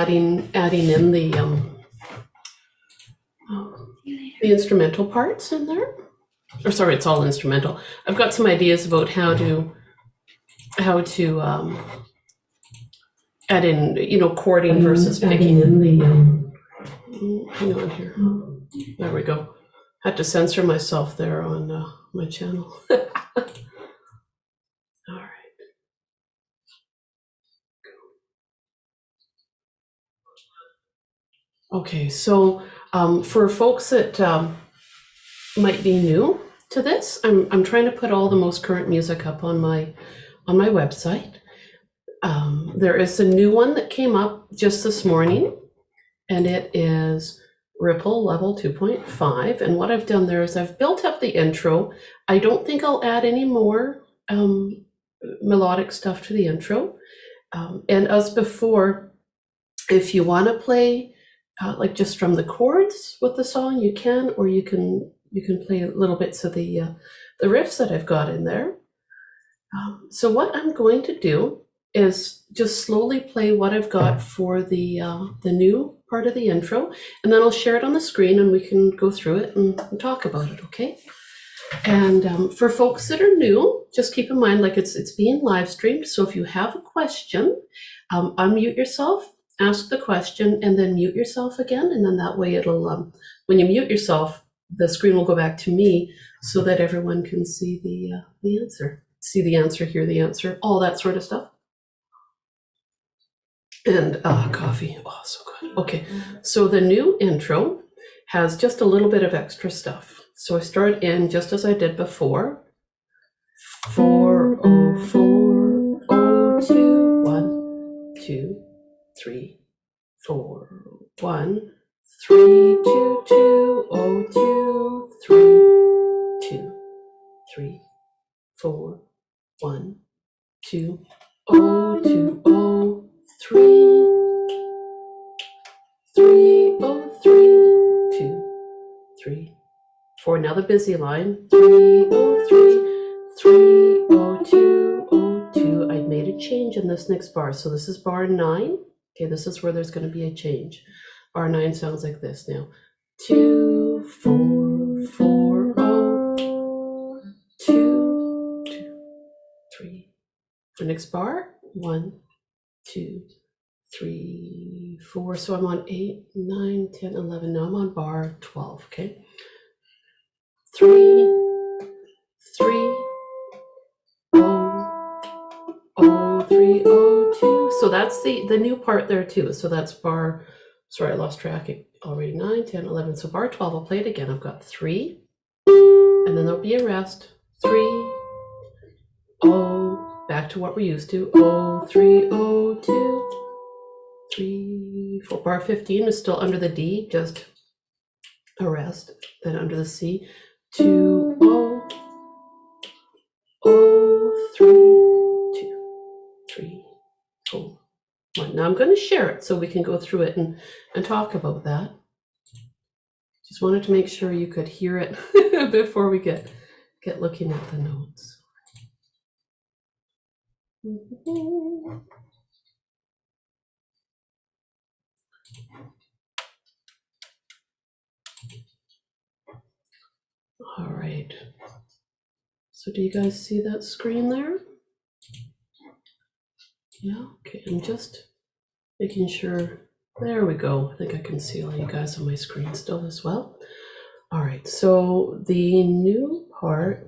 adding in the instrumental parts in there. Or sorry, it's all instrumental. I've got some ideas about how to add in, you know, chording versus picking in the. Hang on here. There we go. Had to censor myself there on my channel. All right. Okay, so for folks that might be new to this, I'm trying to put all the most current music up on my website. There is a new one that came up just this morning, and it is Ripple level 2.5. And what I've done there is I've built up the intro. I don't think I'll add any more melodic stuff to the intro. And as before, if you want to play like just from the chords with the song, you can, or you can play little bits of the riffs that I've got in there. So what I'm going to do is just slowly play what I've got for the new part of the intro, and then I'll share it on the screen and we can go through it and talk about it, okay? And for folks that are new, just keep in mind, like it's being live streamed, so if you have a question, unmute yourself, ask the question, and then mute yourself again, and then that way it'll, when you mute yourself, the screen will go back to me so that everyone can see the answer. See the answer, hear the answer, all that sort of stuff. And coffee, oh, so good. Okay, so the new intro has just a little bit of extra stuff. So I start in just as I did before. 40402 1 2 3 4 1 3 2 2 0 2 3 2 3 4 1 2 0 2 0 3 3 0 3 2 3 4. Now the busy line. 3 0 3 3 0 2 0 2. I made a change in this next bar, so this is bar 9. Okay, this is where there's going to be a change. Bar 9 sounds like this now. 2 4 4 0 2 2 3. The next bar. 1 2 3 4. So I'm on 8 9 10 11. Now I'm on bar 12. Okay. 3 3 0 0 3 0 2. So that's the new part there too. So that's bar, sorry, I lost track already. 9 10 11. So bar 12, I'll play it again. I've got 3, and then there'll be a rest. 3 0, back to what we're used to. 0 3 0 2 3 4. Bar 15 is still under the D, just a rest. Then under the C, 2 0 0 3 2 3 4 1. Now I'm going to share it so we can go through it and talk about that. Just wanted to make sure you could hear it before we get looking at the notes. All right. So do you guys see that screen there? Yeah, okay. I'm just making sure. There we go. I think I can see all you guys on my screen still as well. All right, so the new part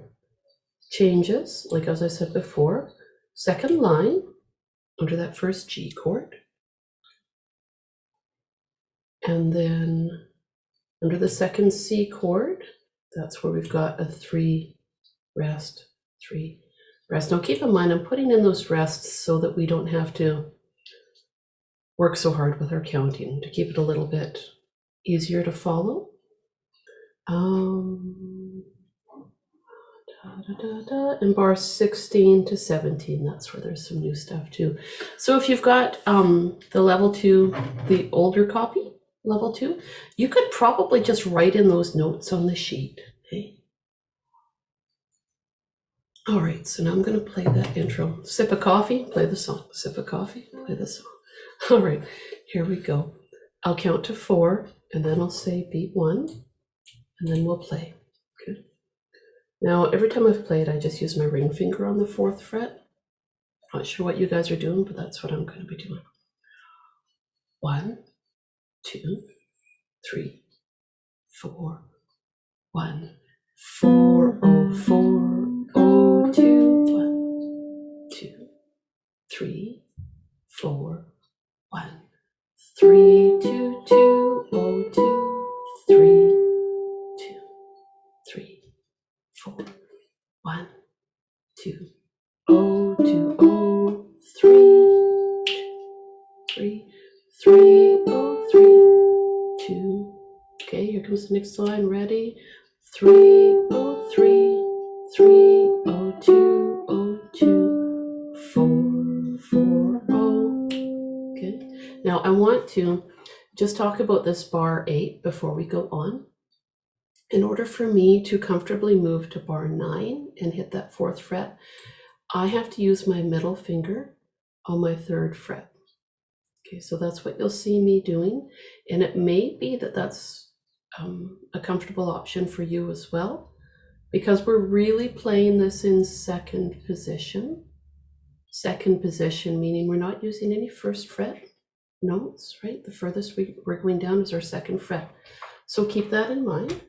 changes, like as I said before, second line under that first G chord. And then under the second C chord, that's where we've got a 3 rest, 3 rest. Now keep in mind, I'm putting in those rests so that we don't have to work so hard with our counting, to keep it a little bit easier to follow. In bar 16 to 17, that's where there's some new stuff too. So if you've got the level 2, the older copy, level 2, you could probably just write in those notes on the sheet. Okay. All right, so now I'm going to play that intro. Sip of coffee, play the song. Sip of coffee, play the song. All right, here we go. I'll count to 4, and then I'll say beat 1, and then we'll play. Okay. Now, every time I've played, I just use my ring finger on the 4th fret. Not sure what you guys are doing, but that's what I'm going to be doing. 1, 2, 3, 4, 1, 4, oh, 4, oh, 2, 1, 2, 3, 4, 1, 3, 2, 2, oh, 2, 3, 2, 3, 4, 1, 2, oh, 2, oh, 3, 3, 3, oh, 3, 2. Okay, here comes the next line. Ready? 3, oh, 3, 3, oh, 2, oh, 2, 4, 4, oh. Okay. Now I want to just talk about this bar 8 before we go on. In order for me to comfortably move to bar 9 and hit that 4th fret, I have to use my middle finger on my 3rd fret. Okay, so that's what you'll see me doing. And it may be that that's a comfortable option for you as well, because we're really playing this in 2nd position. 2nd position, meaning we're not using any 1st fret notes, right? The furthest we're going down is our 2nd fret. So keep that in mind.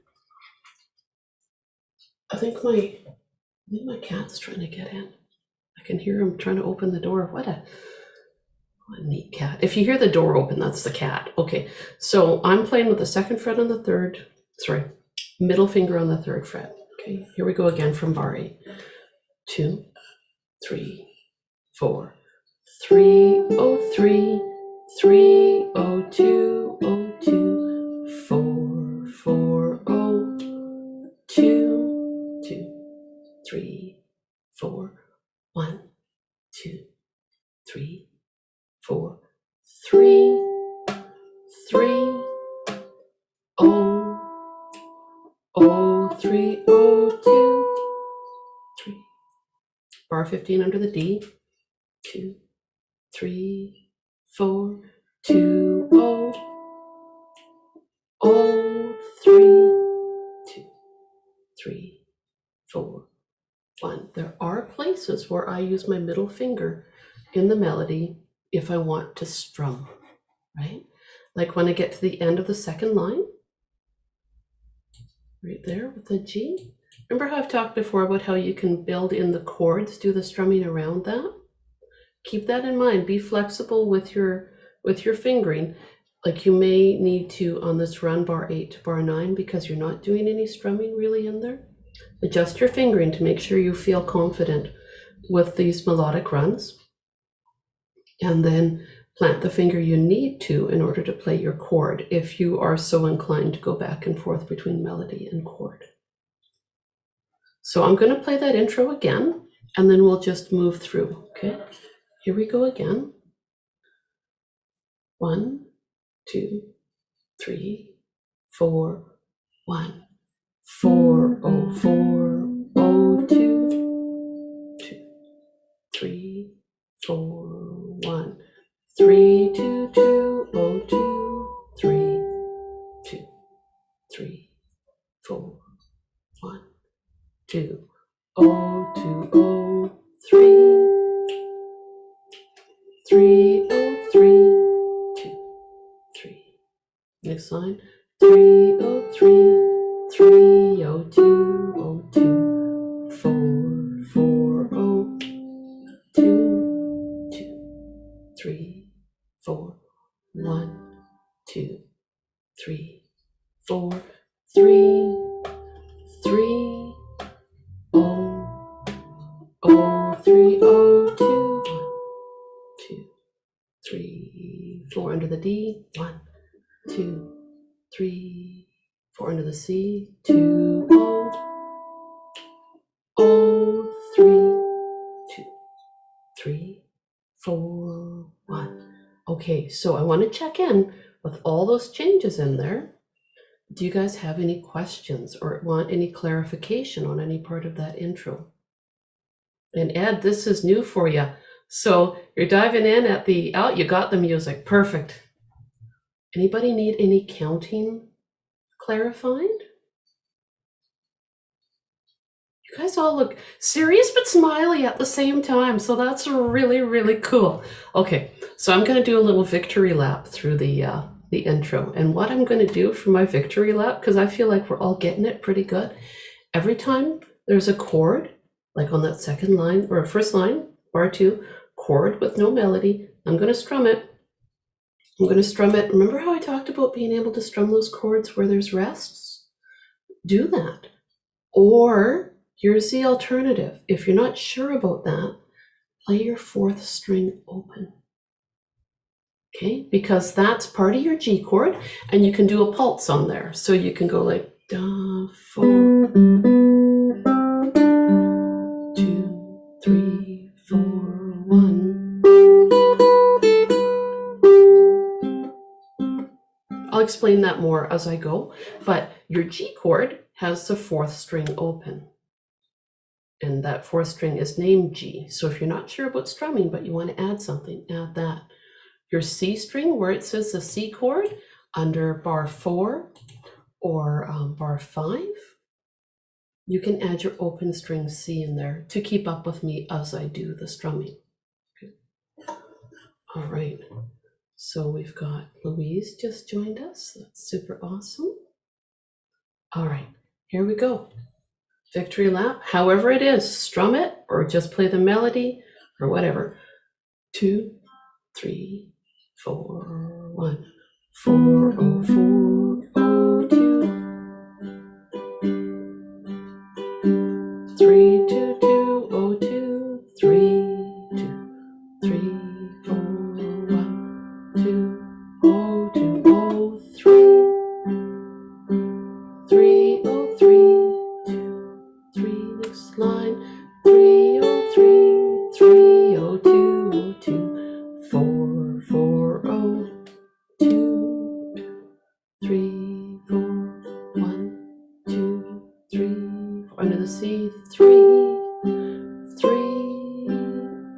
I think my cat's trying to get in. I can hear him trying to open the door. What a neat cat. If you hear the door open, that's the cat. Okay, so I'm playing with the 2nd fret on the 3rd, middle finger on the 3rd fret. Okay, here we go again from bar 8. 2, 3, 4, 3, oh, 3, 3, oh, 2, oh, 2, 4, 4, oh, 2, 2, 3, 4, 1, 2, 3, 4, 3, 3, oh, oh, 3, oh, 2, 3. Bar 15 under the D. 2, 3, 4, 2, oh, oh, 3, 2, 3, 4, 1. There are places where I use my middle finger in the melody if I want to strum, right? Like when I get to the end of the 2nd line, right there with the G. Remember how I've talked before about how you can build in the chords, do the strumming around that? Keep that in mind. Be flexible with your fingering. Like you may need to on this run bar 8 to bar 9 because you're not doing any strumming really in there. Adjust your fingering to make sure you feel confident with these melodic runs, and then plant the finger you need to in order to play your chord if you are so inclined to go back and forth between melody and chord. So I'm going to play that intro again, and then we'll just move through. Okay, here we go again. 1, 2, 3, 4, 1, 4, oh, 4, oh, 2, 2, 3, 4, 1, 3, 2, 2, oh, 2, 3, 2, 3, 4, 1, 2, oh, 2, oh, 3, 3, oh, 3, 2, 3. Next line. 3, oh, 3, 3, oh, 2, oh, 2, 4, 4, oh, 2, 2, 3, 4, 1, 2, 3, 4, 3, 3, oh, oh, 3, oh, 2, 1, 2, 3, 4 under the D, 1, 2, 3, 4 under the C, 2, oh, 3, 2, 3, 4, 1. Okay, so I want to check in with all those changes in there. Do you guys have any questions or want any clarification on any part of that intro? And Ed, this is new for you. So you're diving in at the out, you got the music. Perfect. Anybody need any counting clarified? You guys all look serious but smiley at the same time, so that's really, really cool. Okay, so I'm going to do a little victory lap through the intro. And what I'm going to do for my victory lap, because I feel like we're all getting it pretty good, every time there's a chord, like on that second line or first line, bar 2, chord with no melody, I'm going to strum it. I'm going to strum it. Remember how I talked about being able to strum those chords where there's rests? Do that. Or here's the alternative. If you're not sure about that, play your 4th string open. Okay, because that's part of your G chord, and you can do a pulse on there. So you can go like da, 4, 2, 3, 4, 1. I'll explain that more as I go, but your G chord has the 4th string open. And that 4th string is named G. So if you're not sure about strumming, but you want to add something, add that. Your C string, where it says the C chord, under bar 4 or bar 5, you can add your open string C in there to keep up with me as I do the strumming. Okay. All right, so we've got Louise just joined us. That's super awesome. All right, here we go. Victory lap, however it is, strum it or just play the melody or whatever. 2, 3, 4, 1. 4, 0, 4, 0, 2. 3, 2, 2, 0, 2. 3, 2, 3, 4, 1, 2, 0, 2, 0, 3. 3, 0, 3, 2, 3. Next line. 3, 0, 3, 3, 0, 2, 0, 2. 4, 4, 0, 2, 3, 4, 1, 2, 3, 4. Under the C, 3, 3,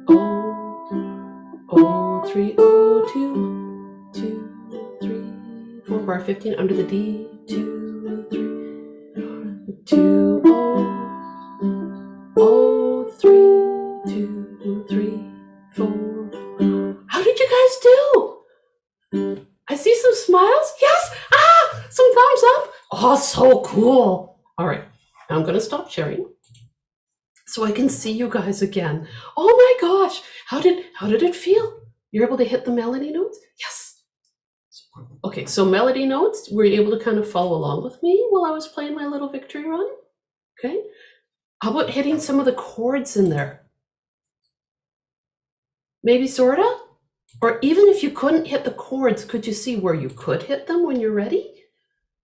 0, 3, 0, 2, 2, 3, 4. Bar 15 under the D, 2, 3, 2, 0, 3, 2, 3, 4. How did you guys do? I see some smiles. Yes. Some thumbs up. Oh, so cool. All right, I'm going to stop sharing so I can see you guys again. Oh my gosh. How did it feel? You're able to hit the melody notes? Yes. Okay, so melody notes, were you able to kind of follow along with me while I was playing my little victory run? Okay. How about hitting some of the chords in there? Maybe sorta? Or even if you couldn't hit the chords, could you see where you could hit them when you're ready?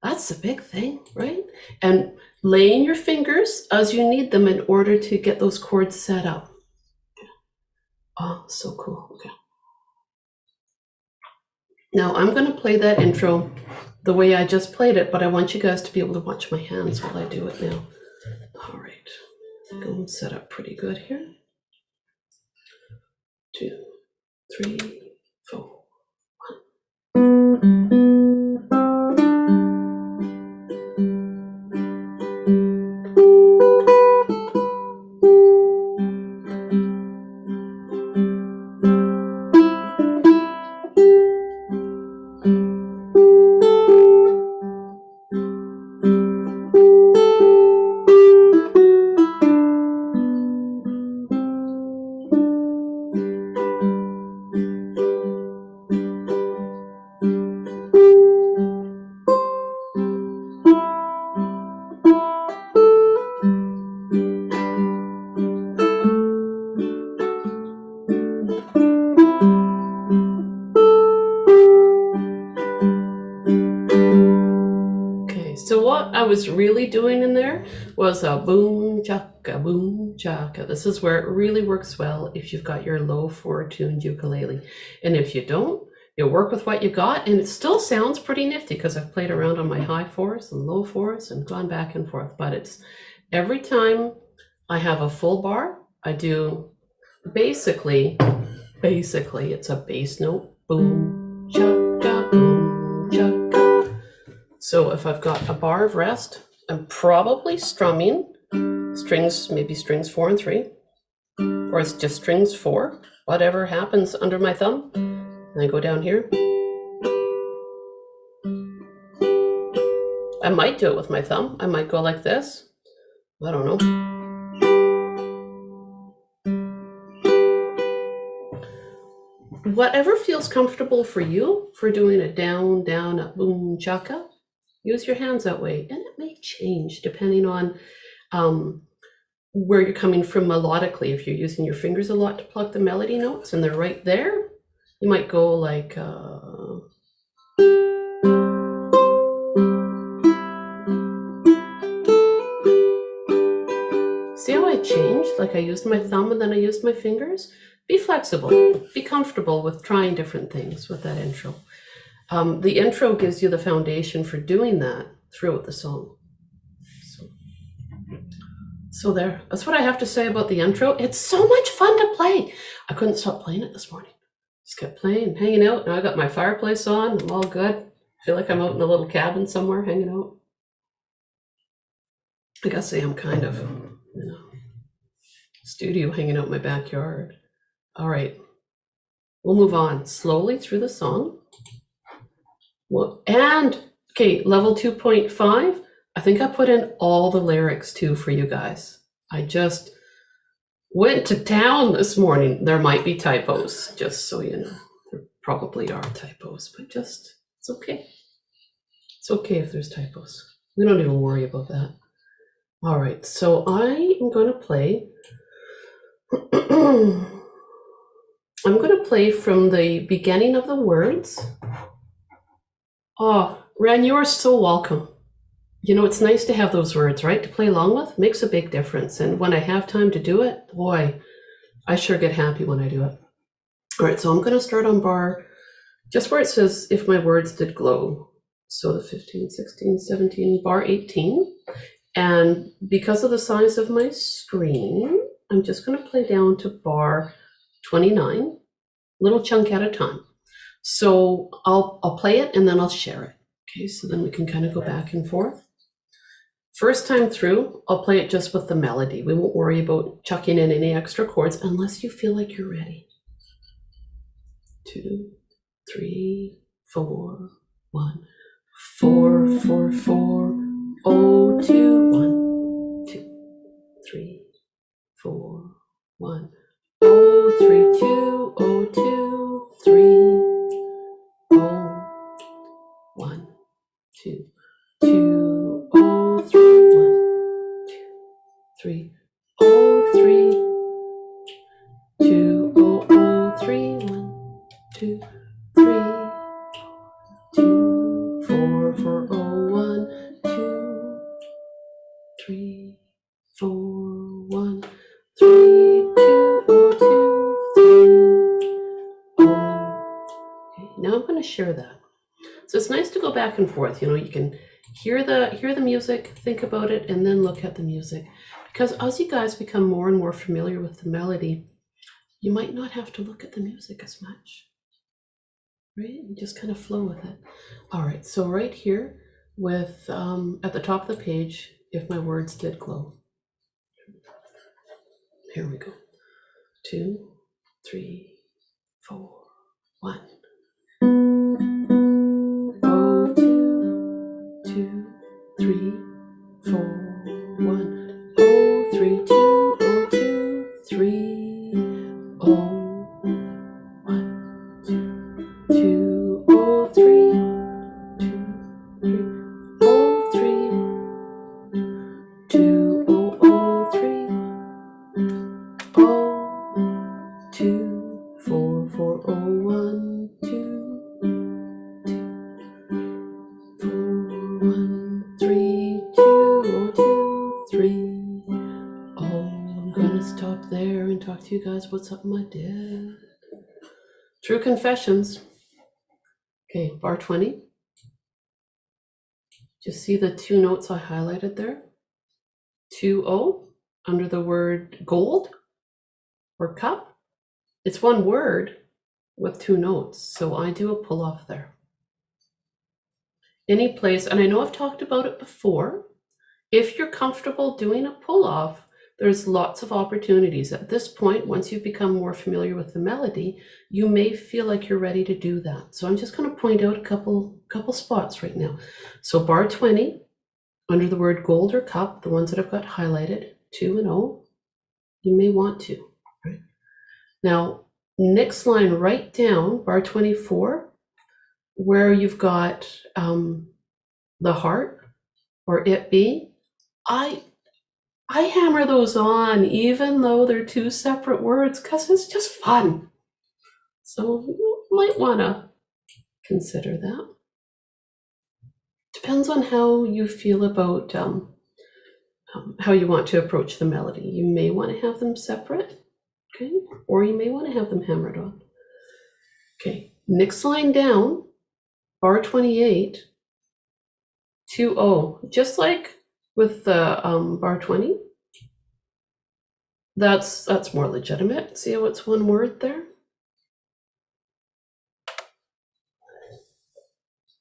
That's the big thing, right? And laying your fingers as you need them in order to get those chords set up. Oh, so cool. Okay. Now I'm going to play that intro the way I just played it, but I want you guys to be able to watch my hands while I do it now. All right. Go and set up pretty good here. 2, 3, 4. So what I was really doing in there was a boom chaka, boom chaka. This is where it really works well if you've got your low 4-tuned ukulele. And if you don't, you'll work with what you got, and it still sounds pretty nifty because I've played around on my high 4s and low 4s and gone back and forth. But it's every time I have a full bar, I do basically it's a bass note. Boom, chaka, boom, chaka. So if I've got a bar of rest, I'm probably strumming strings, maybe strings 4 and 3, or it's just strings 4, whatever happens under my thumb. And I go down here. I might do it with my thumb. I might go like this. I don't know. Whatever feels comfortable for you for doing a down, down, up, boom, chaka. Use your hands that way. And it may change depending on where you're coming from melodically. If you're using your fingers a lot to pluck the melody notes and they're right there, you might go like... See how I changed? Like I used my thumb and then I used my fingers? Be flexible. Be comfortable with trying different things with that intro. The intro gives you the foundation for doing that throughout the song. So there. That's what I have to say about the intro. It's so much fun to play. I couldn't stop playing it this morning. Just kept playing, hanging out. Now I got my fireplace on. I'm all good. I feel like I'm out in a little cabin somewhere hanging out. I guess I am kind of, studio hanging out in my backyard. All right. We'll move on slowly through the song. Well, and, okay, level 2.5. I think I put in all the lyrics too for you guys. I just went to town this morning. There might be typos, just so you know. There probably are typos, but just, it's okay. It's okay if there's typos. We don't even worry about that. All right, so I am going to play. I'm going to play from the beginning of the words. Oh, Ren, you are so welcome. You know, it's nice to have those words, right? To play along with makes a big difference. And when I have time to do it, boy, I sure get happy when I do it. All right, so I'm going to start on bar, just where it says, if my words did glow. So the 15, 16, 17, bar 18. And because of the size of my screen, I'm just going to play down to bar 29, little chunk at a time. So I'll play it and then I'll share it. Okay, so then we can kind of go back and forth. First time through, I'll play it just with the melody. We won't worry about chucking in any extra chords unless you feel like you're ready. 2, 3, 4, 1. 4, 4, 4, 0, 2, 1, 2, 3, 4, 1, 0, 3, 2, 0, 2, 3, 0, 1, 2, 2, 0, 3, 1, 2, 3, 0, 3, 2, 0, 0, 3, 1, 2, 3, 2, 4, 4, 0, 1, 2, 3, 4, 1, 3, 2, 0, 2, 3, 0. Okay, now I'm going to share that. So it's nice to go back and forth. You know, you can hear the music, think about it, and then look at the music. Because as you guys become more and more familiar with the melody, you might not have to look at the music as much. Right? You just kind of flow with it. All right, so right here with at the top of the page, if my words did glow. Here we go. 2, 3, 4, 1. 0, 2, 2, 3, 4, 1. 0, 3, 2, 0, 2, 3, 0, 1, 2, 2, 0, 3, 2, 3, 0, 3, 2, 0, 0, 3, 0, 2, 4, 4, 0, 1, 2, 4, 1, 3, 2, 0, 2, 3. Oh, I'm gonna stop there and talk to you guys about something I did. True confessions. Okay, bar 20. Just see the 2 notes I highlighted there? 2, 0, under the word gold or cup. It's one word with two notes, so I do a pull off there. Any place, and I know I've talked about it before, if you're comfortable doing a pull off, there's lots of opportunities. At this point, once you've become more familiar with the melody, you may feel like you're ready to do that. So I'm just going to point out a couple spots right now. So bar 20, under the word gold or cup, the ones that I've got highlighted, 2 and O, you may want to. Right? Now, next line right down, bar 24, where you've got the heart or it be, I hammer those on even though they're two separate words because it's just fun. So you might want to consider that. Depends on how you feel about how you want to approach the melody. You may want to have them separate, okay? Or you may want to have them hammered on. Okay, next line down, bar 28, 2-0, just like with the bar 20. That's more legitimate. See how it's one word there?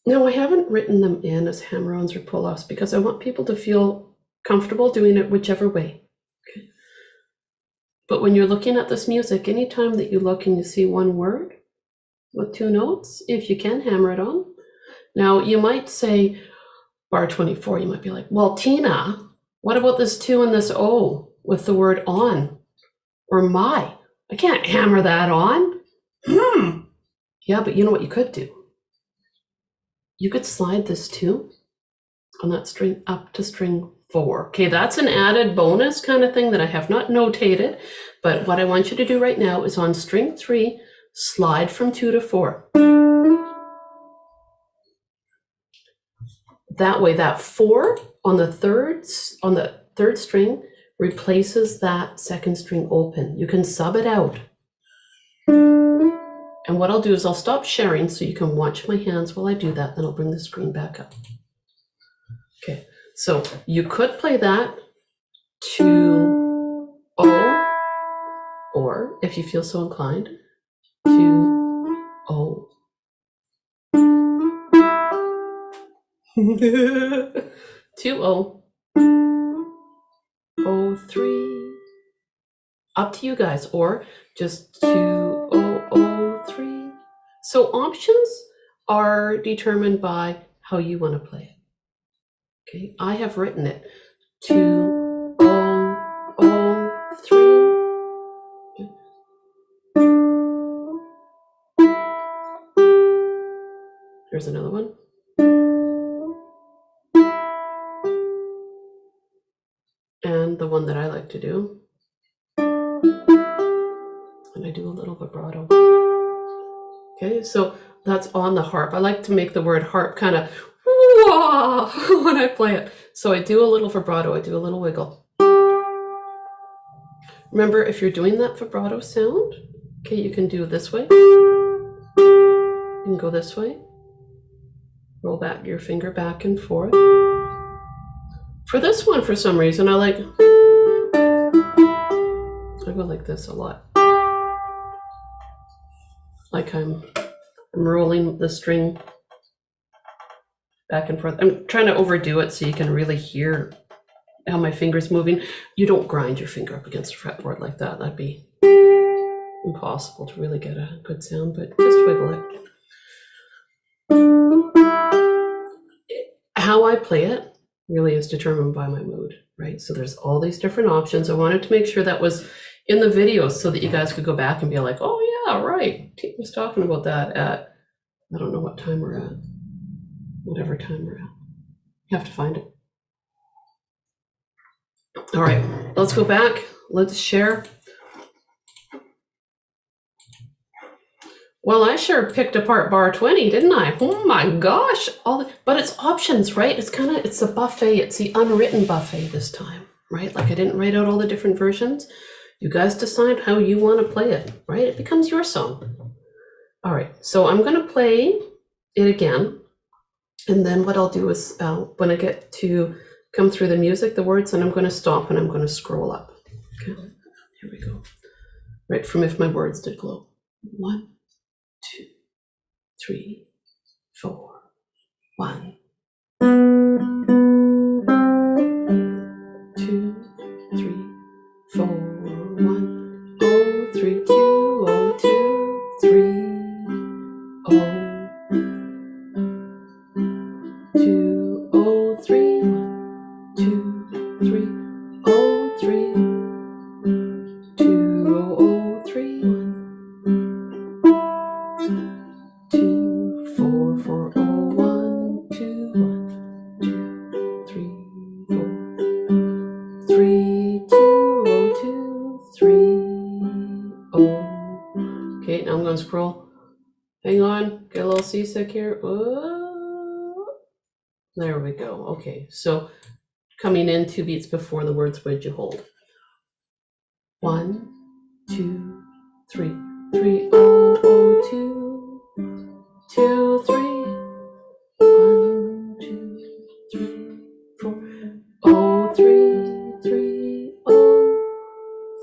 Now I haven't written them in as hammer-ons or pull-offs because I want people to feel comfortable doing it whichever way. Okay. But when you're looking at this music, anytime that you look and you see one word with two notes, if you can, hammer it on. Now you might say, bar 24, you might be like, well, Tina, what about this 2 and this O with the word on or my? I can't hammer that on. Yeah, but you know what you could do? You could slide this 2 on that string up to string 4. Okay, that's an added bonus kind of thing that I have not notated, but what I want you to do right now is on string 3, slide from 2 to 4. That way, that 4 on the third string replaces that second string open. You can sub it out. And what I'll do is I'll stop sharing so you can watch my hands while I do that, then I'll bring the screen back up. Okay, so you could play that to O, or if you feel so inclined, to O. 2-0, 0-3. Up to you guys, or just 2-0-0-3. So options are determined by how you want to play it. Okay, I have written it 2-0-0-3. Here's another one. And the one that I like to do, and I do a little vibrato. Okay, so that's on the harp. I like to make the word harp kind of when I play it. So I do a little vibrato, I do a little wiggle. Remember, if you're doing that vibrato sound, okay, you can do it this way. You can go this way. Roll back your finger back and forth. For this one, for some reason, I go like this a lot. Like I'm rolling the string back and forth. I'm trying to overdo it so you can really hear how my finger's moving. You don't grind your finger up against a fretboard like that. That'd be impossible to really get a good sound, but just wiggle it. How I play it really is determined by my mood, right? So there's all these different options. I wanted to make sure that was in the video so that you guys could go back and be like, oh yeah, right. Tina was talking about that at, I don't know what time we're at. Whatever time we're at. You have to find it. All right, let's go back. Let's share. Well, I sure picked apart bar 20, didn't I? Oh my gosh. But it's options, right? It's a buffet. It's the unwritten buffet this time, right? Like I didn't write out all the different versions. You guys decide how you want to play it, right? It becomes your song. All right, so I'm going to play it again. And then what I'll do is when I get to come through the music, the words, and I'm going to stop and I'm going to scroll up. Okay, here we go. right from If My Words Did Glow. 1, 2, 3, 4. 1, 2, 3, 4. 1, 0, 3, 2, 0, 2, 3, 0, 2, 0, 3. 1, 2, 3, 0, 3, 2, 0, 3. 1, 2, 4, 4, 0, 1, 2, 1, 2, 3, 4, 3, 2, 0, 2, 3, 0. Okay, now I'm going to scroll. Hang on, get a little seasick here. Whoa. There we go. Okay, so coming in 2 beats before the words would you hold. 1, 2, 3, 3, 0, 0, 2, 2, 3. 1, 2, 3, 4. 0, 3, 3, 0,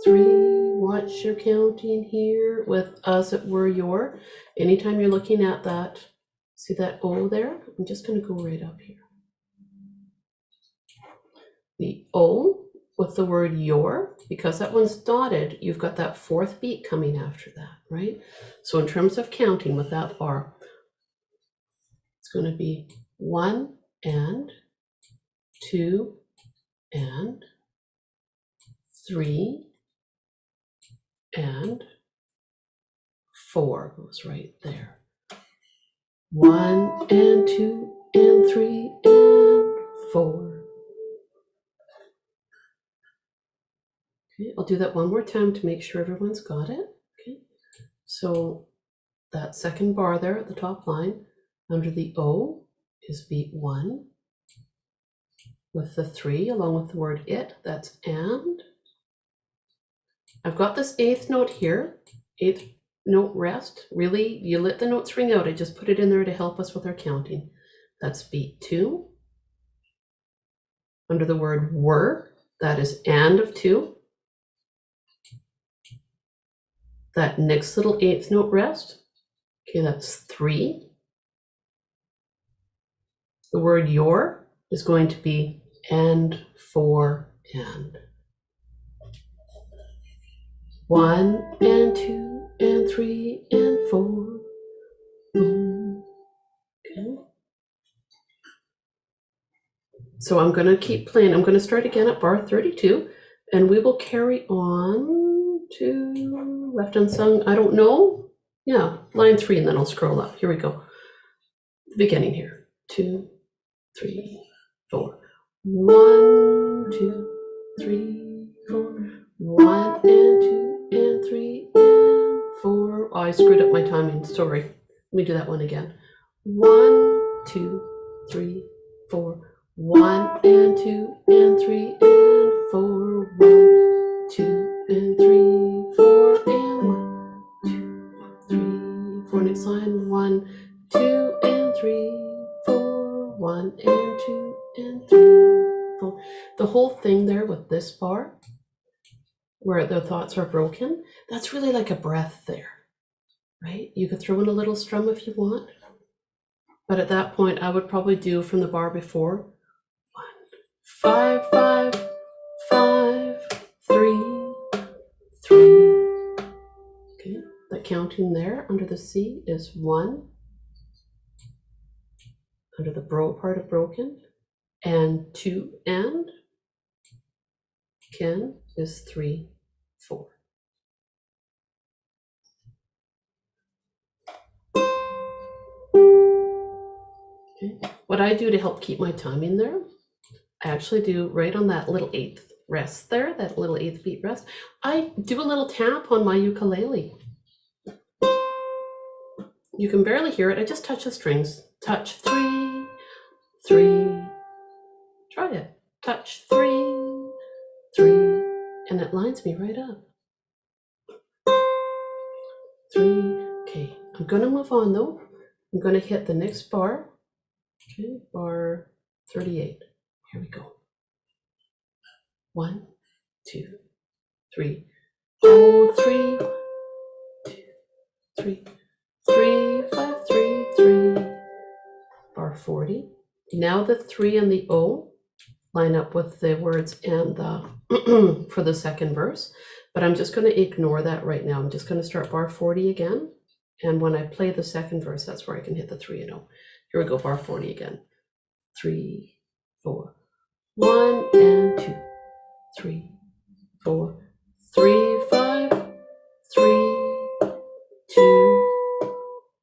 3. Watch your counting here with as it were your. Anytime you're looking at that, see that O there? I'm just going to go right up here. The O with the word your, because that one's dotted, you've got that 4th beat coming after that, right? So in terms of counting with that bar, it's going to be 1 and 2 and 3 and 4 goes right there. 1 and 2 and 3 and 4. Okay, I'll do that one more time to make sure everyone's got it. Okay, so that second bar there at the top line under the O is beat 1 with the 3 along with the word it, that's and. I've got this 8th note here, 8th note rest. Really, you let the notes ring out. I just put it in there to help us with our counting. That's beat 2. Under the word were, that is and of 2. That next little 8th note rest, okay, that's 3. The word your is going to be and, for, and. 1 and 2 and 3 and 4. Okay. So I'm going to keep playing. I'm going to start again at bar 32, and we will carry on to left unsung. I don't know. Yeah, line 3, and then I'll scroll up. Here we go. The beginning here. 2, 3, 4. 1, 2, 3, 4. 1 and 2 and 3 and 4. Oh, I screwed up my timing. Sorry. Let me do that one again. 1, 2, 3, 4. 1 and 2 and 3 and 4. 1, 2 and 3, 4 and 1, 2, 3, 4. Next line. 1, 2 and 3, 4. 1 and 2 and 3, 4. The whole thing there with this bar, where the thoughts are broken, that's really like a breath there, right? You could throw in a little strum if you want, but at that point, I would probably do from the bar before 1, 5, 5, 5, 3, 3. Okay, the counting there under the C is 1, under the bro part of broken, and 2 and Ken is 3, 4. Okay. What I do to help keep my timing there, I actually do right on that little 8th rest there, that little 8th beat rest, I do a little tap on my ukulele. You can barely hear it, I just touch the strings. Touch 3, 3. Try it. Touch 3, 3. And it lines me right up. 3. Okay, I'm gonna move on though. I'm gonna hit the next bar. Okay, bar 38. Here we go. 1, 2, 3, Oh, 3, 2, 3, 3, 5, 3, 3. Bar 40. Now the 3 and the O line up with the words and the for the second verse, but I'm just going to ignore that right now. I'm just going to start bar 40 again, and when I play the second verse, that's where I can hit the 3 and O. Here we go, bar 40 again. 3, 4, 1 and 2, 3, 4, 3, 5, 3, 2,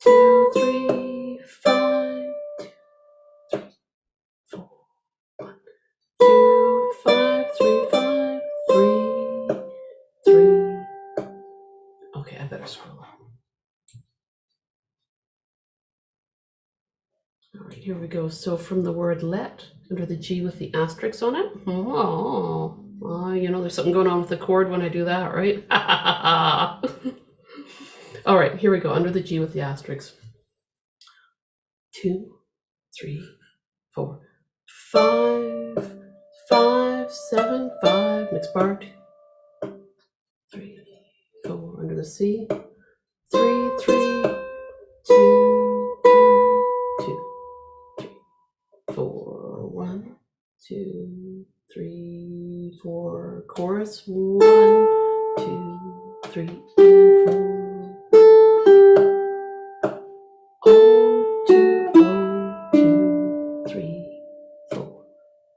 2, 3, 5, 4, 1, 2, 5, 3, 5, 3, 3. Okay, I better scroll up. All right, here we go. So from the word let, under the G with the asterisk on it. Oh, you know, there's something going on with the chord when I do that, right? All right, here we go. Under the G with the asterisk. 2, 3, 4, 5, 5, 7, 5. Next bar. 2, 3, 4. Under the C. 3, 3, 2, 2, 3, 4. 1, 2, 3, 4. Chorus. 1, 2, 3, and 4. Oh, 2, oh, 2, 3, 4.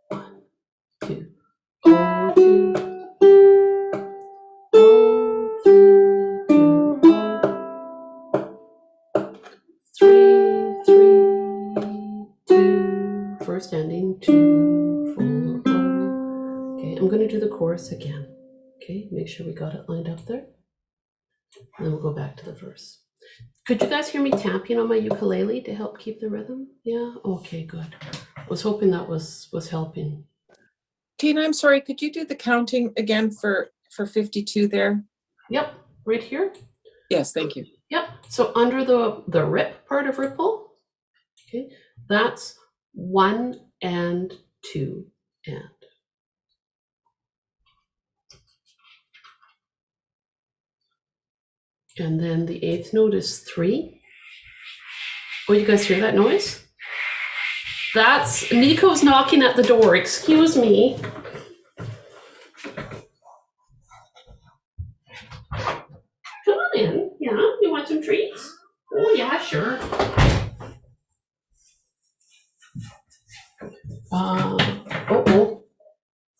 1, 2, oh, 2, oh, 3, 2, oh, 3, 3, 2. First ending 2, 4, oh. Okay, I'm going to do the chorus again. Okay, make sure we got it lined up there. And then we'll go back to the verse. Could you guys hear me tapping on my ukulele to help keep the rhythm? Yeah? Okay, good. I was hoping that was helping. Tina, I'm sorry, could you do the counting again for 52 there? Yep, right here. Yes, thank you. Yep, so under the rip part of ripple, okay, that's 1 and 2 and. And then the 8th note is 3. Oh, you guys hear that noise? That's Niko's knocking at the door. Excuse me. Come on in. Yeah, you want some treats? Oh, yeah, sure. Oh,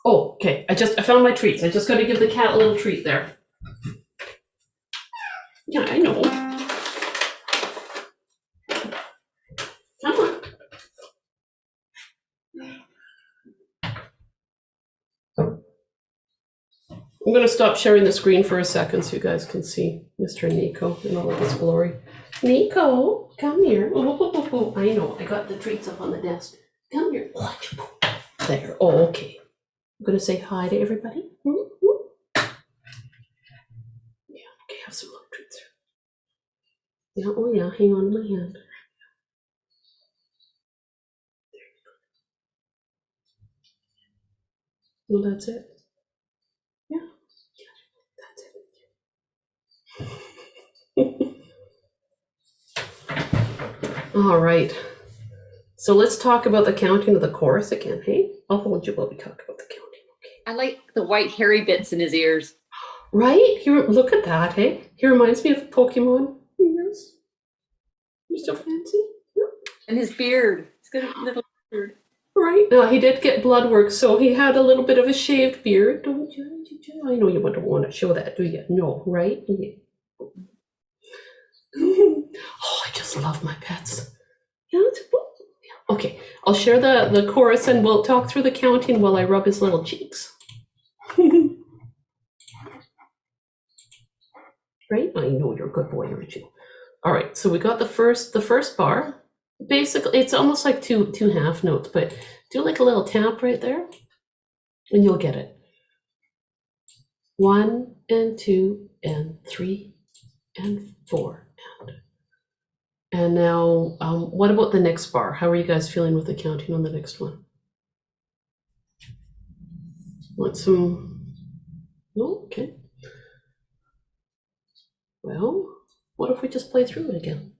okay. I found my treats. I just got to give the cat a little treat there. Yeah, I know. Come on. I'm going to stop sharing the screen for a second so you guys can see Mr. Niko in all of his glory. Niko, come here. Oh, I know. I got the treats up on the desk. Come here. There. Oh, okay. I'm going to say hi to everybody. Yeah, okay. Have some little treats here. Yeah, oh, yeah. Hang on to my hand. Well, that's it. Yeah. That's it. All right. So let's talk about the counting of the chorus again, hey? I'll hold you while we talk about the counting, okay? I like the white hairy bits in his ears. Right? Look at that, hey? He reminds me of Pokemon. Yes. You're so fancy. Yeah. And his beard. He's got a little beard. Right. He did get blood work, so he had a little bit of a shaved beard. Don't you? I know you wouldn't want to show that, do you? No, right? Yeah. Oh, I just love my pets. Yeah, okay, I'll share the chorus and we'll talk through the counting while I rub his little cheeks. Right? I know you're a good boy, aren't you? All right, so we got the first bar. Basically, it's almost like two half notes, but do like a little tap right there, and you'll get it. 1 and 2 and 3 and 4 and now, what about the next bar? How are you guys feeling with the counting on the next one? Want some? Oh, okay. Well, what if we just play through it again?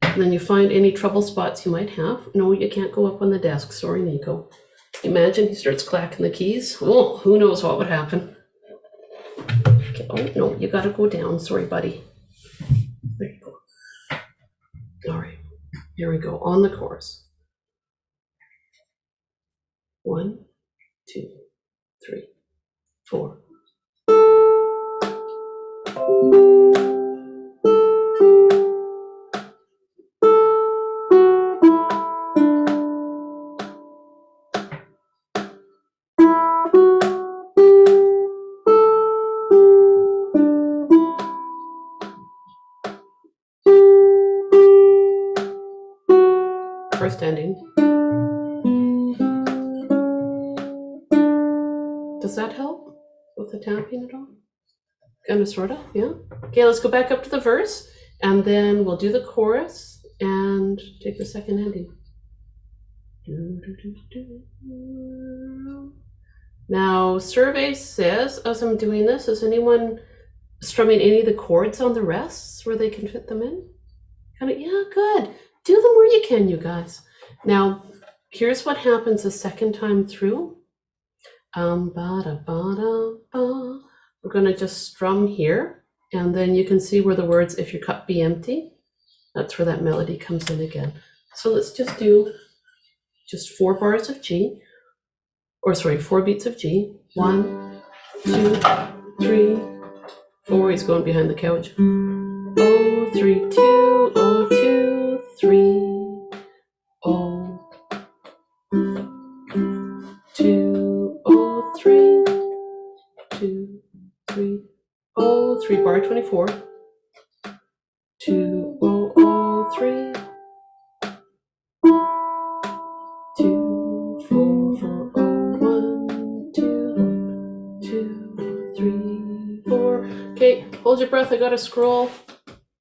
And then you find any trouble spots you might have. No, you can't go up on the desk. Sorry, Niko. Imagine he starts clacking the keys. Oh, who knows what would happen. Okay. Oh, no, you gotta go down. Sorry, buddy. There you go. All right, here we go. On the chorus. 1, 2, 3, 4. First ending. Does that help with the tapping at all? Kind of, sort of, yeah. Okay, let's go back up to the verse, and then we'll do the chorus and take the second ending. Now, survey says, as I'm doing this, is anyone strumming any of the chords on the rests where they can fit them in? Kind of, yeah, good. Do them where you can, you guys. Now, here's what happens the second time through. Ba-da-ba-da-ba. We're going to just strum here, and then you can see where the words, if your cup be empty, that's where that melody comes in again. So let's just do just 4 bars of G, or sorry, 4 beats of G. 1, 2, 3, 4. He's going behind the couch. Oh, 3, 2, oh, 2, 3, oh, 2, oh, 3, 2, 3, oh, 3, bar 24. 2, oh, oh, 3, 2, 4, 4, oh, 1, 2, 2, 3, 4. Okay, hold your breath. I gotta scroll.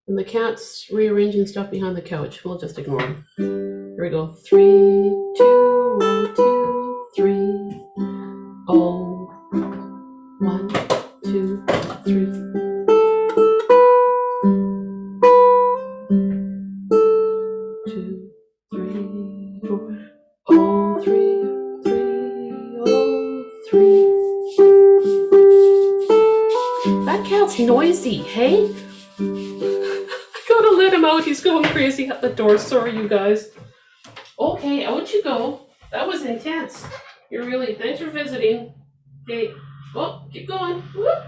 And the cat's rearranging stuff behind the couch. We'll just ignore him. Here we go. 3, 2, 3, oh, 1, 2, 3. 2, 3, 4. Oh, 3, 3, oh, 3. That cat's noisy, hey? I gotta let him out. He's going crazy at the door. Sorry, you guys. Okay, out you go. That was intense. You're really, thanks for visiting. Okay, well, keep going. Whoop.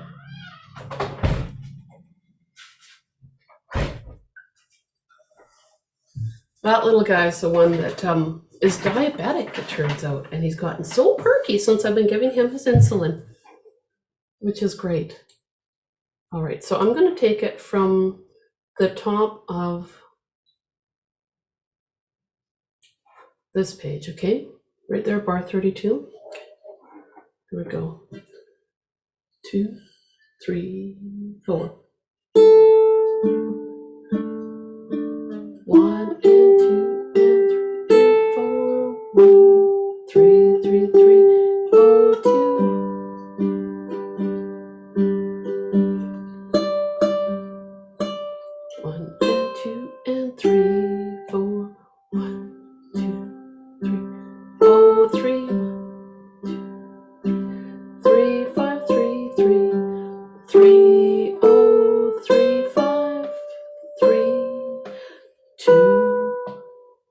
That little guy's the one that is diabetic, it turns out, and he's gotten so perky since I've been giving him his insulin, which is great. All right, so I'm going to take it from the top of this page, okay? Right there, bar 32. Here we go. 2, 3, 4. 1 and 2 and 3 and 4. 1, 3, 3, 3, oh, 2. 1 and 2 and 3, 4. 1, 2, 3, oh, 3. 3, 5, 3, 3, 3, oh, 3, 5, 3, 2,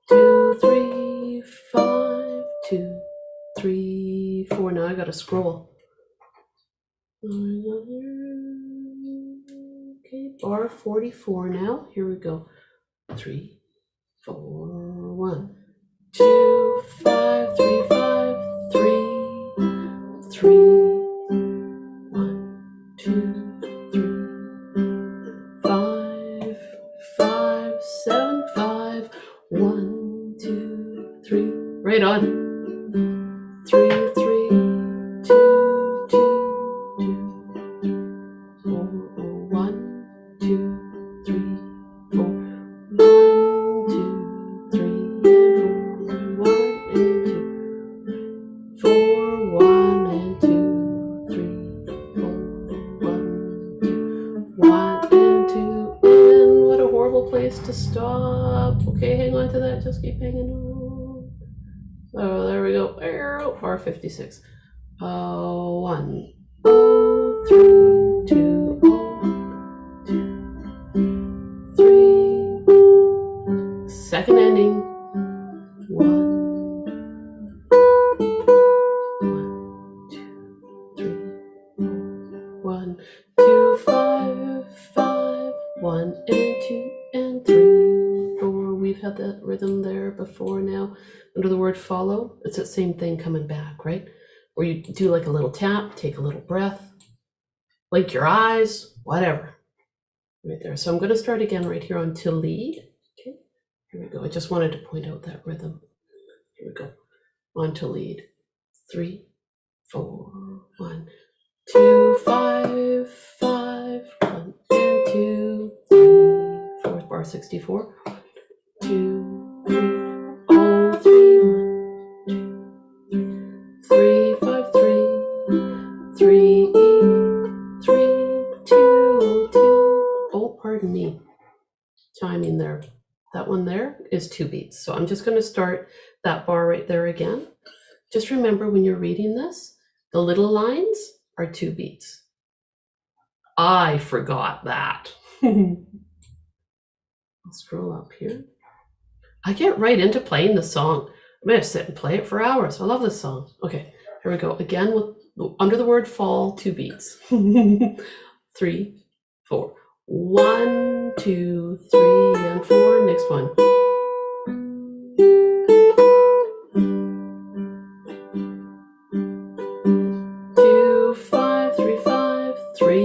2, 3, 5, 2, 3, 4. Now I gotta scroll. Okay, bar 44 now. Here we go. 3, 4, 1, 2, 5, 3, 5, 3, 3, 1, 2, 3, 5, 5, 7, 5, 1, 2, 3. Right on. 3, 3, 2, 2, 2, 4, 1, 2, 3, 4, 1, 2, 3, and 4, 1 and 2, 4, 1 and 2, 3, 4, 1, 2, keep hanging on. Oh, there we go. Bar 56. 1, 0, 3, 2, 0, 2, 3. Second ending. 1, 1, 2, 5, 5, 1 and 2 and 3, 4. We've had that rhythm there before now. Under the word follow, it's that same thing coming back, right? Where you do like a little tap, take a little breath, blink your eyes, whatever. Right there. So I'm going to start again right here on to lead. Okay, here we go. I just wanted to point out that rhythm. Here we go. On to lead. 3, 4, 1, 2, 5, 5, 1 and 2, 3, 4. Bar 64. 2, 3, 0, 3, 1, 3, 5, 3, 3, 3, 2, 2. Oh, pardon me. Timing there. That one there is 2 beats. So I'm just going to start that bar right there again. Just remember when you're reading this, the little lines are 2 beats. I forgot that. I'll scroll up here. I get right into playing the song. I'm going to sit and play it for hours. I love this song. Okay, here we go. Again, with under the word fall, 2 beats. 3, 4. 1, 2, 3, and 4. Next one. 2, 5, 3, 5, 3,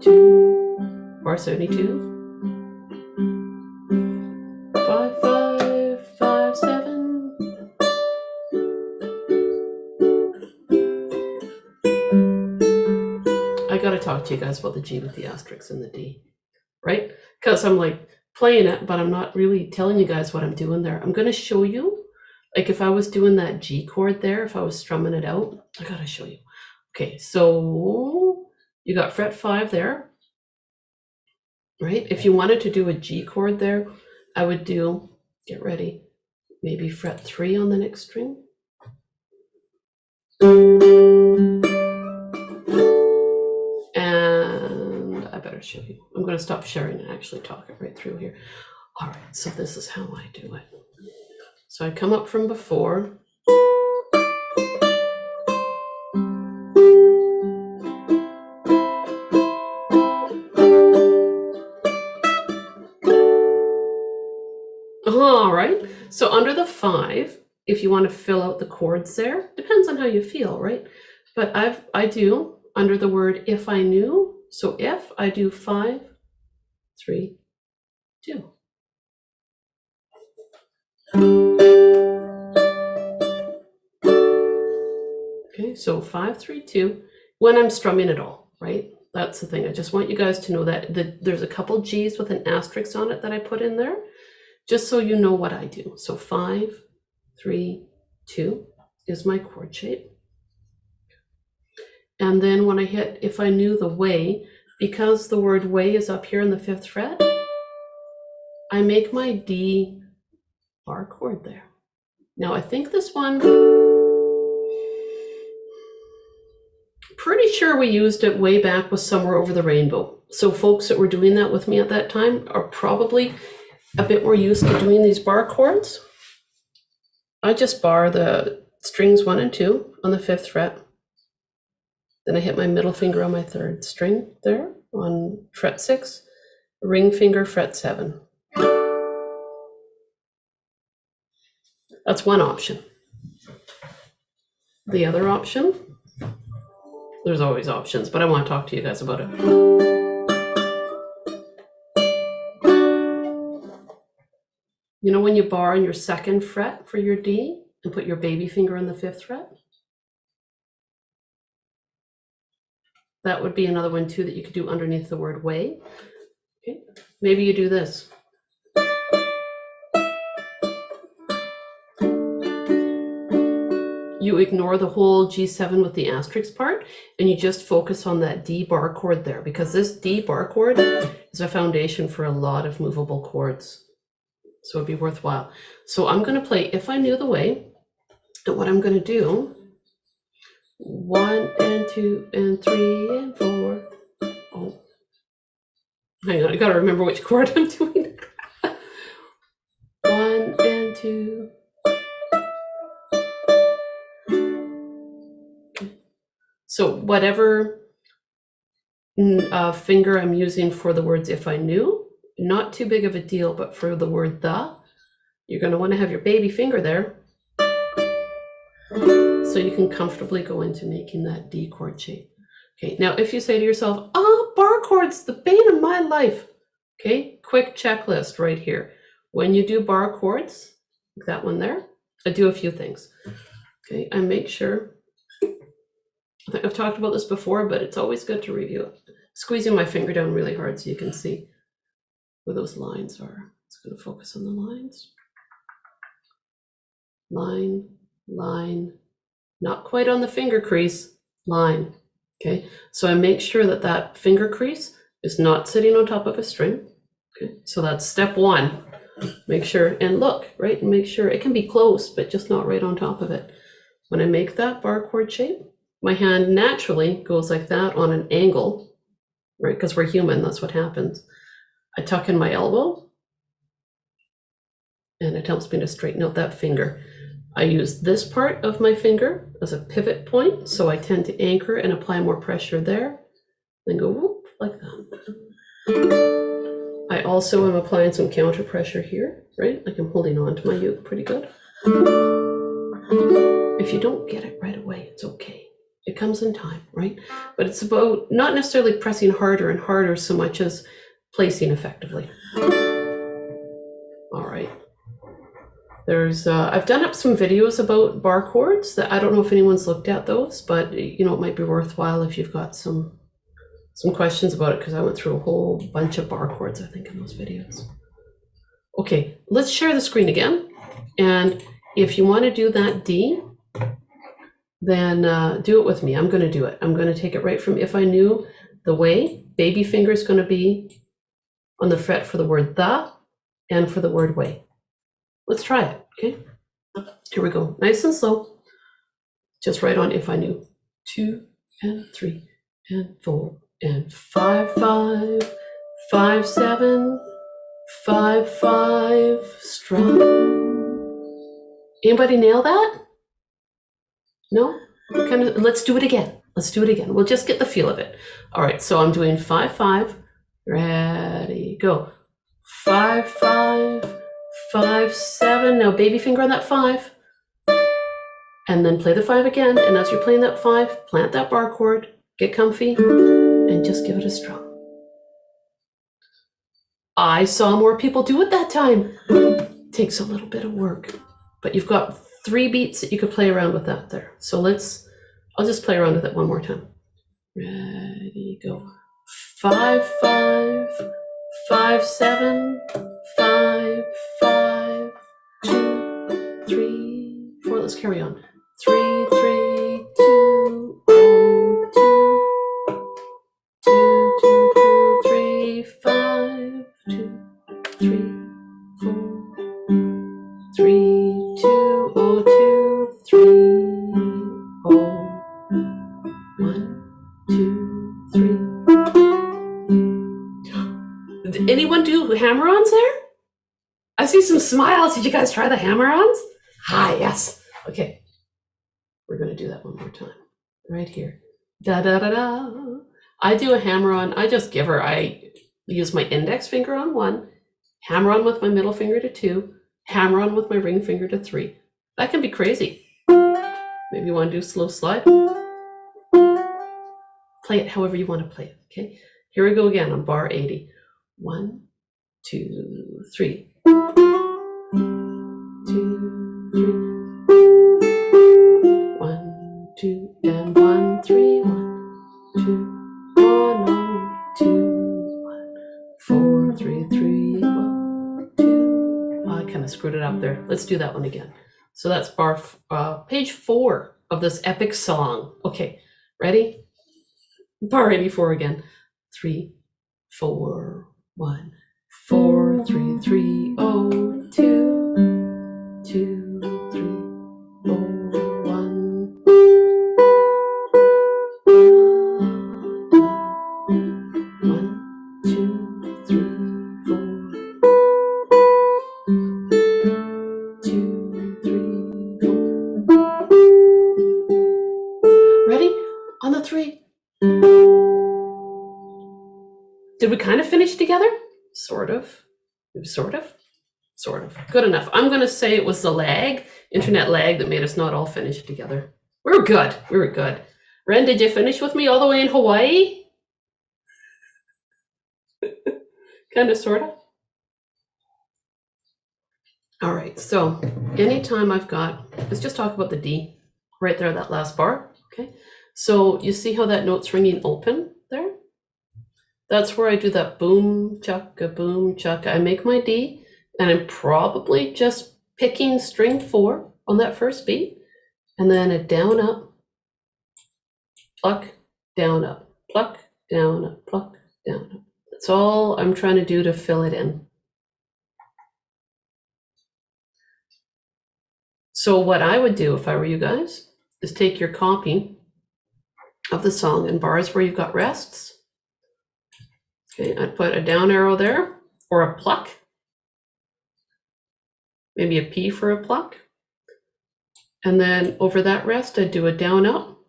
2. Bar 72. 5, 5, 5, 7. I gotta talk to you guys about the G with the asterisks and the D, right? Because I'm like playing it, but I'm not really telling you guys what I'm doing there. I'm gonna show you, like if I was doing that G chord there, if I was strumming it out, I gotta show you. Okay, so you got fret 5 there, right? If you wanted to do a G chord there, I would do, get ready, maybe fret 3 on the next string. And I better show you. I'm going to stop sharing and actually talk it right through here. All right, so this is how I do it. So I come up from before. All right, so under the 5, if you want to fill out the chords there, depends on how you feel, right? But I do under the word if I knew. So if I do 5, 3, 2. Okay, so 5, 3, 2. When I'm strumming it all, right? That's the thing. I just want you guys to know that there's a couple G's with an asterisk on it that I put in there, just so you know what I do. So 5, 3, 2 is my chord shape. And then when I hit, if I knew the way, because the word way is up here in the 5th fret, I make my D bar chord there. Now I think this one, pretty sure we used it way back with Somewhere Over the Rainbow. So folks that were doing that with me at that time are probably a bit more used to doing these bar chords. I just bar the strings 1 and 2 on the 5th fret. Then I hit my middle finger on my 3rd string there on fret 6, ring finger fret 7. That's one option. The other option, there's always options, but I want to talk to you guys about it. You know when you bar on your 2nd fret for your D and put your baby finger on the 5th fret? That would be another one too that you could do underneath the word way. Okay. Maybe you do this. You ignore the whole G7 with the asterisk part and you just focus on that D bar chord there, because this D bar chord is a foundation for a lot of movable chords. So it'd be worthwhile. So I'm going to play If I Knew the Way. And what I'm going to do, 1 and 2 and 3 and 4. Oh, hang on, I got to remember which chord I'm doing. 1 and 2. Okay. So whatever finger I'm using for the words If I Knew, not too big of a deal, but for the word the, you're going to want to have your baby finger there so you can comfortably go into making that D chord shape. Okay, now if you say to yourself, bar chords, the bane of my life. Okay, quick checklist right here. When you do bar chords, like that one there, I do a few things. Okay, I make sure, I think I've talked about this before, but it's always good to review it. Squeezing my finger down really hard so you can see where those lines are. It's going to focus on the lines. Line, line, not quite on the finger crease, line. Okay, so I make sure that that finger crease is not sitting on top of a string. Okay, so that's step one. Make sure, and look, right, and make sure it can be close, but just not right on top of it. When I make that bar chord shape, my hand naturally goes like that on an angle, right, because we're human, that's what happens. I tuck in my elbow, and it helps me to straighten out that finger. I use this part of my finger as a pivot point, so I tend to anchor and apply more pressure there, then go whoop, like that. I also am applying some counter pressure here, right? Like I'm holding on to my uke pretty good. If you don't get it right away, it's okay. It comes in time, right? But it's about not necessarily pressing harder and harder so much as placing effectively. All right. There's, I've done up some videos about bar chords that I don't know if anyone's looked at those, but you know, it might be worthwhile if you've got some questions about it, because I went through a whole bunch of bar chords, I think, in those videos. Okay, let's share the screen again. And if you want to do that D, then do it with me. I'm going to do it. I'm going to take it right from If I Knew the Way. Baby finger is going to be on the fret for the word the and for the word way. Let's try it, okay? Here we go, nice and slow. Just right on If I Knew. 2 and 3 and 4 and 5, 5, 5, 7, 5, 5, strum. Anybody nail that? No? Kind of. Let's do it again. Let's do it again. We'll just get the feel of it. All right, so I'm doing 5, 5. Ready, go. 5, 5, 5, 7. Now baby finger on that 5. And then play the 5 again. And as you're playing that 5, plant that bar chord, get comfy, and just give it a strum. I saw more people do it that time. It takes a little bit of work, but you've got 3 beats that you could play around with that there. So I'll just play around with it one more time. Ready, go. 5, 5, 5, 7, 5, 5, 2, 3, 4. Let's carry on. 3, 3, 2, 0, 2, 2, 2, 2, 3, 5, 2, 3, 4, 3, 2, 0, 2, 3, 0, 1, 2, 3. Did anyone do hammer-ons there? I see some smiles. Did you guys try the hammer-ons? Hi, yes. Okay. We're going to do that one more time. Right here. Da da da da. I do a hammer-on. I just give her. I use my index finger on 1, hammer on with my middle finger to 2, hammer on with my ring finger to 3. That can be crazy. Maybe you want to do slow slide. Play it however you want to play it. Okay. Here we go again on bar 80. 1, 2, 3. 2, 3. 1, 2, and 1, 3, 1, 2, 1, 2, 1, 4, 3, 3, 1, 2. Oh, I kind of screwed it up there. Let's do that one again. So that's page 4 of this epic song. Okay, ready? Bar 84 again. 3, 4, 1, 4, 3, 3, 0, 2. of. Good enough. I'm going to say it was the lag, internet lag, that made us not all finish together. We were good. Ren, did you finish with me all the way in Hawaii? Kind of, sort of. All right, so anytime I've got, let's just talk about the D right there, that last bar, okay? So you see how that note's ringing open there? That's where I do that boom, chukka. I make my D, and I'm probably just picking string 4 on that first beat, and then a down, up, pluck, down, up, pluck, down, up, pluck, down, up. That's all I'm trying to do to fill it in. So what I would do if I were you guys is take your copy of the song and bars where you've got rests. Okay, I'd put a down arrow there, or a pluck. Maybe a P for a pluck. And then over that rest, I'd do a down, up.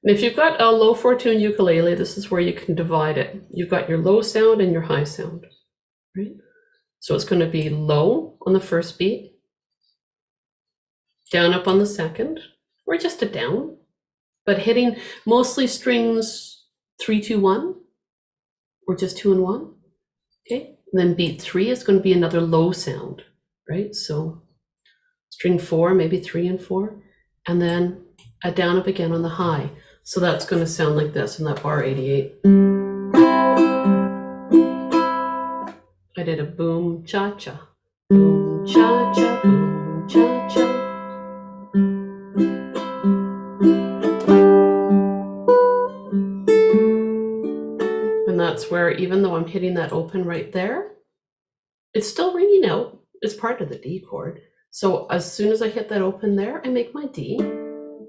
And if you've got a low 4-tune ukulele, this is where you can divide it. You've got your low sound and your high sound, right? So it's going to be low on the first beat, down, up on the second, or just a down, but hitting mostly strings 3, 2, 1, or just 2 and 1, okay? And then beat 3 is going to be another low sound, right? So string 4, maybe 3 and 4, and then a down, up again on the high. So that's going to sound like this in that bar 88. I did a boom, cha-cha, boom, cha-cha, boom, cha-cha. And that's where, even though I'm hitting that open right there, it's still ringing out. It's part of the D chord. So as soon as I hit that open there, I make my D,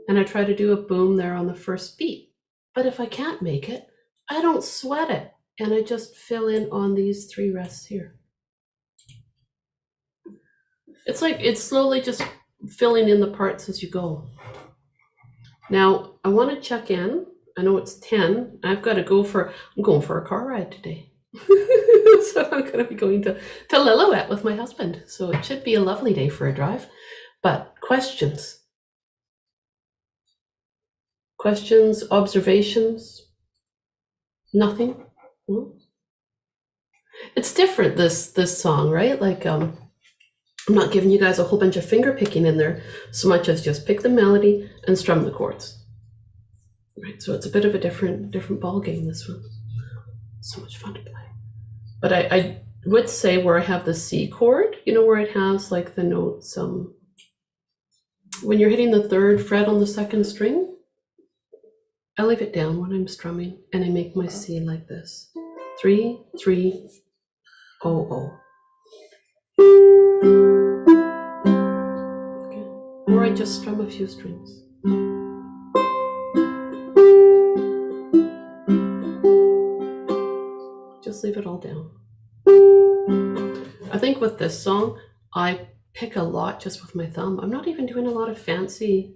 and I try to do a boom there on the first beat. But if I can't make it, I don't sweat it, and I just fill in on these 3 rests here. It's like it's slowly just filling in the parts as you go. Now, I want to check in. I know it's 10. I'm going for a car ride today. So I'm going to be going to Lillooet with my husband. So it should be a lovely day for a drive. But questions? Questions, observations? Nothing? No? It's different, this song, right? Like, I'm not giving you guys a whole bunch of finger picking in there so much as just pick the melody and strum the chords. Right, so it's a bit of a different ball game, this one. So much fun to play. But I would say where I have the C chord, you know, where it has like the notes, when you're hitting the 3rd fret on the 2nd string, I leave it down when I'm strumming, and I make my C like this. 3, 3, 0, 0. Okay. Or I just strum a few strings. Just leave it all down. I think with this song, I pick a lot just with my thumb. I'm not even doing a lot of fancy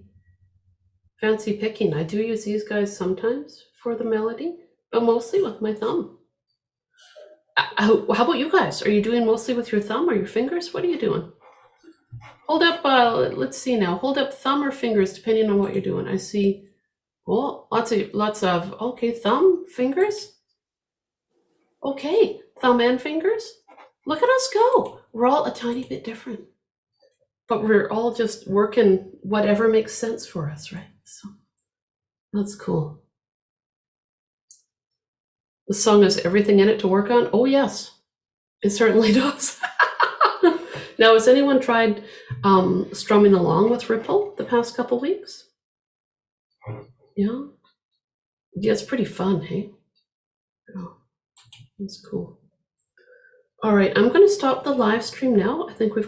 picking. I do use these guys sometimes for the melody, but mostly with my thumb. How about you guys? Are you doing mostly with your thumb or your fingers? What are you doing? Hold up, let's see now. Hold up thumb or fingers, depending on what you're doing. I see, well, lots of, okay, thumb, fingers. Okay, thumb and fingers. Look at us go. We're all a tiny bit different, but we're all just working whatever makes sense for us, right? So that's cool. The song has everything in it to work on. Oh yes, it certainly does. Now, has anyone tried strumming along with Ripple the past couple weeks? Yeah, it's pretty fun, hey? Oh, that's cool. All right, I'm going to stop the live stream now. I think we've